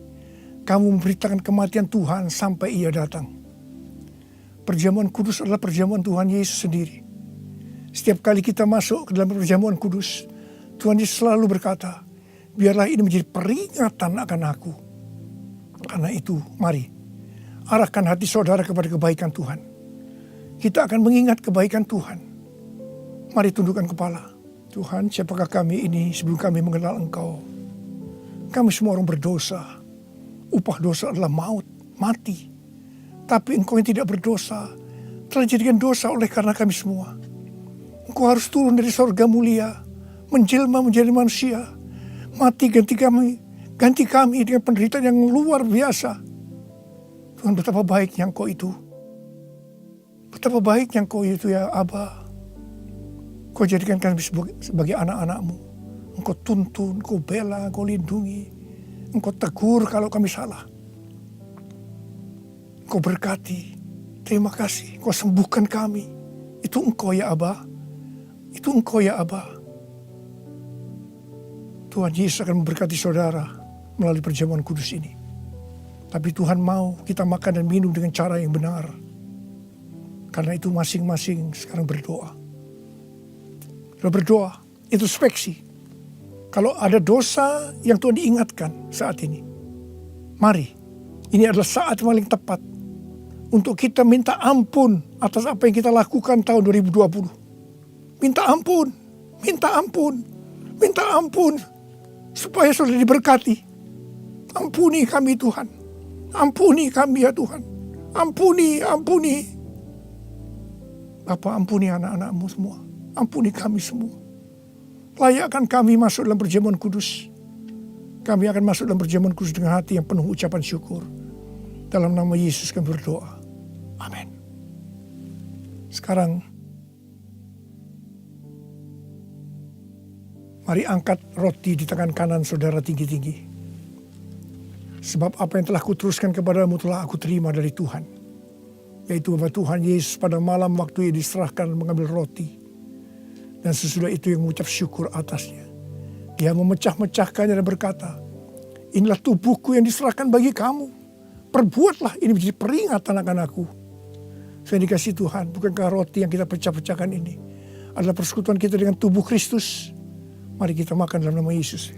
kamu memberitakan kematian Tuhan sampai Ia datang. Perjamuan kudus adalah perjamuan Tuhan Yesus sendiri. Setiap kali kita masuk ke dalam perjamuan kudus, Tuhan Yesus selalu berkata, biarlah ini menjadi peringatan akan aku. Karena itu, mari arahkan hati saudara kepada kebaikan Tuhan. Kita akan mengingat kebaikan Tuhan. Mari tundukkan kepala. Tuhan, siapakah kami ini sebelum kami mengenal Engkau? Kami semua orang berdosa. Upah dosa adalah maut, mati. Tapi Engkau yang tidak berdosa telah dijadikan dosa oleh karena kami semua. Engkau harus turun dari sorga mulia, menjelma menjadi manusia, mati ganti kami dengan penderitaan yang luar biasa. Tuhan, betapa baiknya Engkau itu. Betapa baiknya Engkau itu ya Aba. Kau jadikan kami sebagai anak-anak-Mu. Engkau tuntun, Engkau bela, Engkau lindungi. Engkau tegur kalau kami salah. Engkau berkati. Terima kasih. Engkau sembuhkan kami. Itu Engkau ya Aba. Itu Engkau ya Aba. Tuhan Yesus akan memberkati saudara melalui perjamuan kudus ini. Tapi Tuhan mau kita makan dan minum dengan cara yang benar. Karena itu masing-masing sekarang berdoa. Berdoa, introspeksi. Kalau ada dosa yang Tuhan diingatkan saat ini, mari, ini adalah saat paling tepat untuk kita minta ampun atas apa yang kita lakukan tahun 2020. Minta ampun, supaya saudara diberkati. Ampuni kami Tuhan, ampuni kami ya Tuhan, ampuni. Bapa, ampuni anak-anak-Mu semua. Ampuni kami semua. Layakkan kami masuk dalam perjamuan kudus. Kami akan masuk dalam perjamuan kudus dengan hati yang penuh ucapan syukur. Dalam nama Yesus kami berdoa. Amin. Sekarang, mari angkat roti di tangan kanan saudara tinggi-tinggi. Sebab apa yang telah kuteruskan kepadamu telah aku terima dari Tuhan. Yaitu bahwa Tuhan Yesus pada malam waktu ia diserahkan mengambil roti. Dan sesudah itu yang mengucap syukur atasnya. Ia memecah-mecahkannya dan berkata, inilah tubuhku yang diserahkan bagi kamu. Perbuatlah ini menjadi peringatan akan aku. Saya dikasih Tuhan, bukankah roti yang kita pecah-pecahkan ini adalah persekutuan kita dengan tubuh Kristus? Mari kita makan dalam nama Yesus.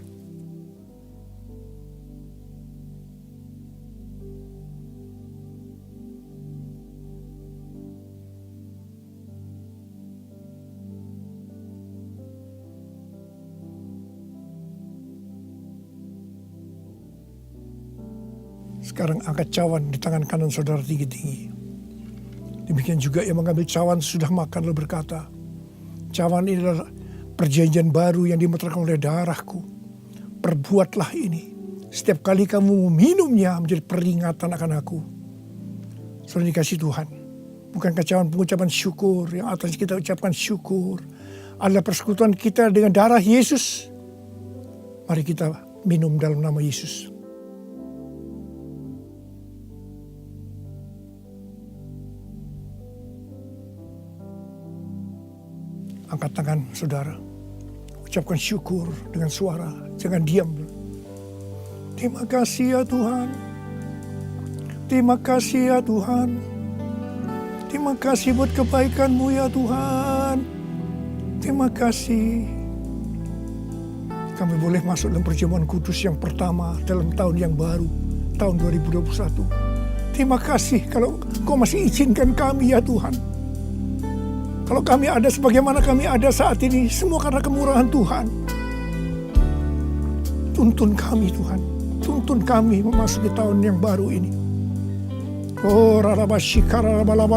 Sekarang angkat cawan di tangan kanan saudara tinggi-tinggi. Demikian juga yang mengambil cawan sudah makan lalu berkata, cawan ini adalah perjanjian baru yang dimeterkan oleh darahku. Perbuatlah ini. Setiap kali kamu meminumnya menjadi peringatan akan aku. Saudara dikasih Tuhan. Bukankah cawan pengucapan syukur yang atas kita ucapkan syukur adalah persekutuan kita dengan darah Yesus. Mari kita minum dalam nama Yesus. Angkat tangan saudara. Ucapkan syukur dengan suara. Jangan diam. Terima kasih ya Tuhan. Terima kasih ya Tuhan. Terima kasih buat kebaikan-Mu ya Tuhan. Terima kasih. Kami boleh masuk dalam perjamuan kudus yang pertama dalam tahun yang baru. Tahun 2021. Terima kasih kalau Kau masih izinkan kami ya Tuhan. Kalau kami ada sebagaimana kami ada saat ini, semua karena kemurahan Tuhan. Tuntun kami Tuhan, tuntun kami memasuki tahun yang baru ini. Oh rarabashikara bala.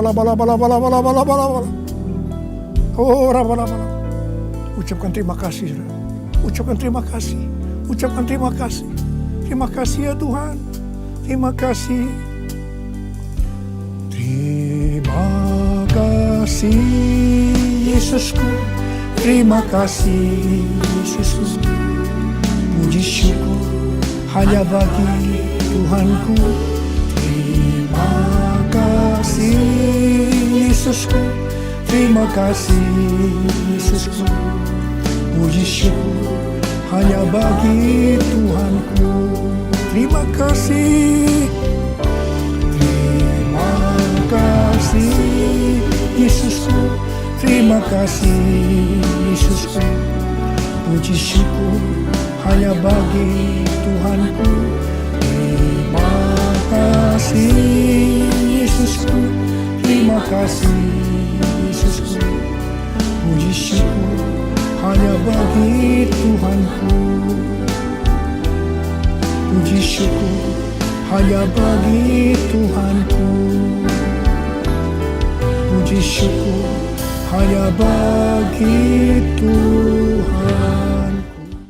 Oh rabalabala. Ucapkan terima kasih, ucapkan terima kasih, ucapkan terima kasih. Terima kasih ya Tuhan, terima kasih. Terima kasih Yesusku, terima kasih Yesusku. Puji syukur hanya bagi Tuhanku. Terima kasih Yesusku, terima kasih Yesusku. Puji syukur hanya bagi Tuhanku. Terima kasih. Terima kasih Yesusku, terima kasih Yesusku. Puji syukur hanya bagi Tuhanku. Terima kasih Yesusku, terima kasih Yesusku. Puji syukur hanya bagi Tuhanku. Puji syukur hanya bagi Tuhanku. Puji syukur hanya bagi Tuhan.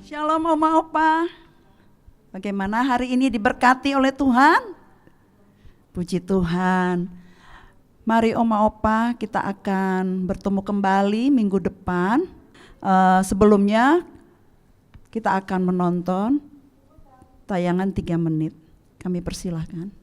Shalom Oma Opa. Bagaimana hari ini diberkati oleh Tuhan? Puji Tuhan. Mari Oma Opa, kita akan bertemu kembali minggu depan. Sebelumnya kita akan menonton tayangan 3 menit. Kami persilahkan.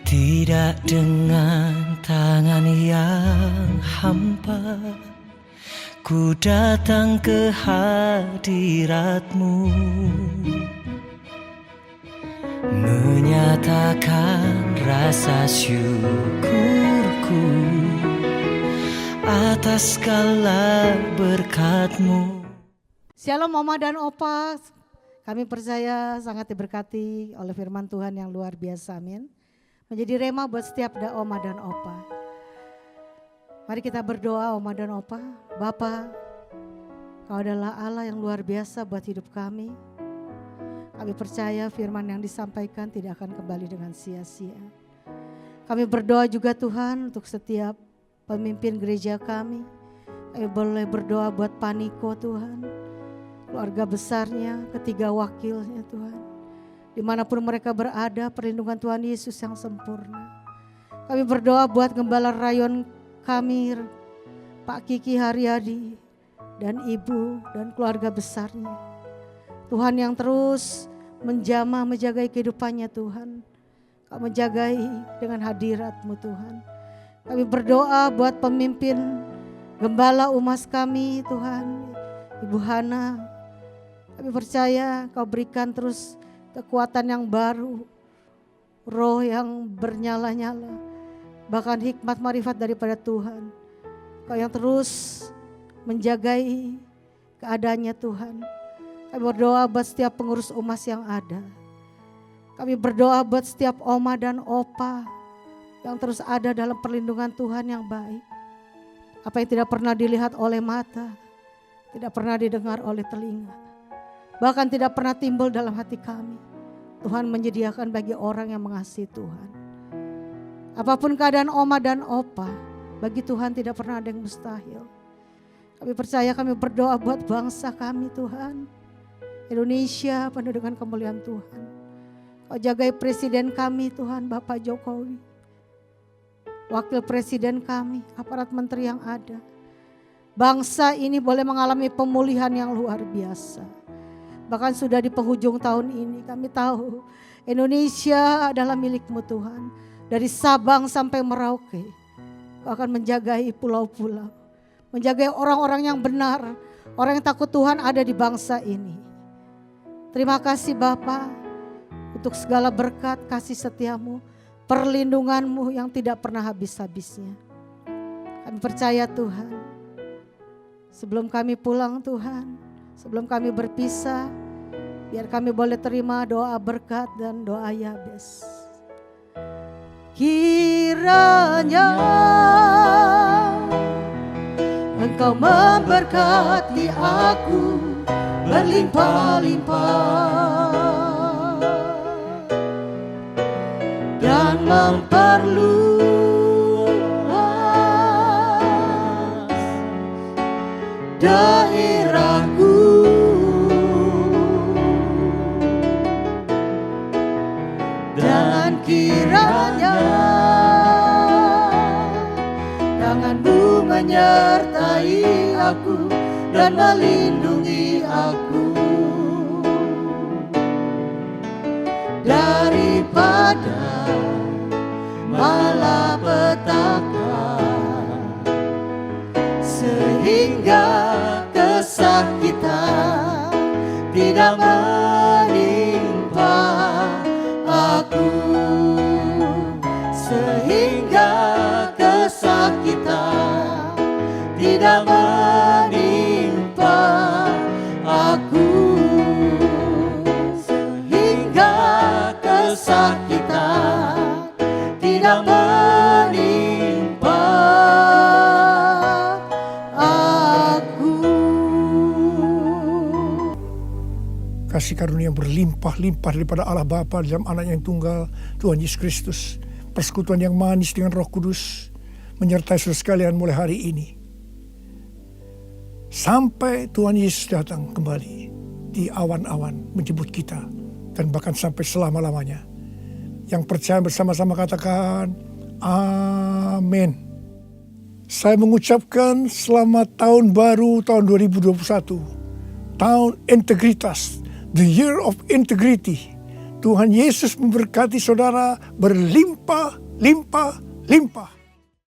Tidak dengan tangan yang hampa, ku datang ke hadirat-Mu, menyatakan rasa syukurku atas segala berkat-Mu. Shalom Oma dan Opa, kami percaya sangat diberkati oleh firman Tuhan yang luar biasa, amin. Menjadi rema buat setiap Oma dan Opa. Mari kita berdoa Oma dan Opa. Bapa, Kau adalah Allah yang luar biasa buat hidup kami. Kami percaya firman yang disampaikan tidak akan kembali dengan sia-sia. Kami berdoa juga Tuhan untuk setiap pemimpin gereja kami. Kami boleh berdoa buat Paniko Tuhan, keluarga besarnya, ketiga wakilnya Tuhan. Dimanapun mereka berada, perlindungan Tuhan Yesus yang sempurna. Kami berdoa buat Gembala Rayon kami, Pak Kiki Haryadi, dan Ibu dan keluarga besarnya. Tuhan yang terus menjamah, menjagai kehidupannya Tuhan. Kau menjagai dengan hadirat-Mu Tuhan. Kami berdoa buat pemimpin Gembala Umas kami Tuhan, Ibu Hana. Kami percaya Kau berikan terus kekuatan yang baru, roh yang bernyala-nyala, bahkan hikmat marifat daripada Tuhan. Kau yang terus menjagai keadaannya Tuhan. Kami berdoa buat setiap pengurus umas yang ada. Kami berdoa buat setiap Oma dan Opa yang terus ada dalam perlindungan Tuhan yang baik. Apa yang tidak pernah dilihat oleh mata, tidak pernah didengar oleh telinga, bahkan tidak pernah timbul dalam hati kami. Tuhan menyediakan bagi orang yang mengasihi Tuhan. Apapun keadaan oma dan opa, bagi Tuhan tidak pernah ada yang mustahil. Kami percaya, kami berdoa buat bangsa kami Tuhan. Indonesia penuh dengan kemuliaan Tuhan. Kau jagai presiden kami Tuhan, Bapak Jokowi. Wakil presiden kami, aparat menteri yang ada. Bangsa ini boleh mengalami pemulihan yang luar biasa. Bahkan sudah di penghujung tahun ini kami tahu Indonesia adalah milik-Mu Tuhan. Dari Sabang sampai Merauke, Kau akan menjagai pulau-pulau. Menjagai orang-orang yang benar, orang yang takut Tuhan ada di bangsa ini. Terima kasih Bapa untuk segala berkat kasih setiamu, perlindungan-Mu yang tidak pernah habis-habisnya. Kami percaya Tuhan, sebelum kami pulang Tuhan, sebelum kami berpisah, biar kami boleh terima doa berkat dan doa Yabes. Kiranya Engkau memberkati aku berlimpah-limpah dan memperluas daerahku. Dan kiranya tangan-Mu menyertai aku dan melindungi aku daripada malapetaka, sehingga kesakitan tidak menimpa aku, sehingga kesakitan tidak menimpa aku, sehingga kesakitan tidak menimpa aku. Kasih karunia yang berlimpah-limpah daripada Allah Bapa dalam anak yang tunggal, Tuhan Yesus Kristus. Persekutuan yang manis dengan Roh Kudus menyertai saudara sekalian mulai hari ini. Sampai Tuhan Yesus datang kembali di awan-awan menjemput kita. Dan bahkan sampai selama-lamanya. Yang percaya bersama-sama katakan, amin. Saya mengucapkan selamat tahun baru tahun 2021. Tahun integritas. The year of integrity. Tuhan Yesus memberkati saudara berlimpah, limpah, limpah.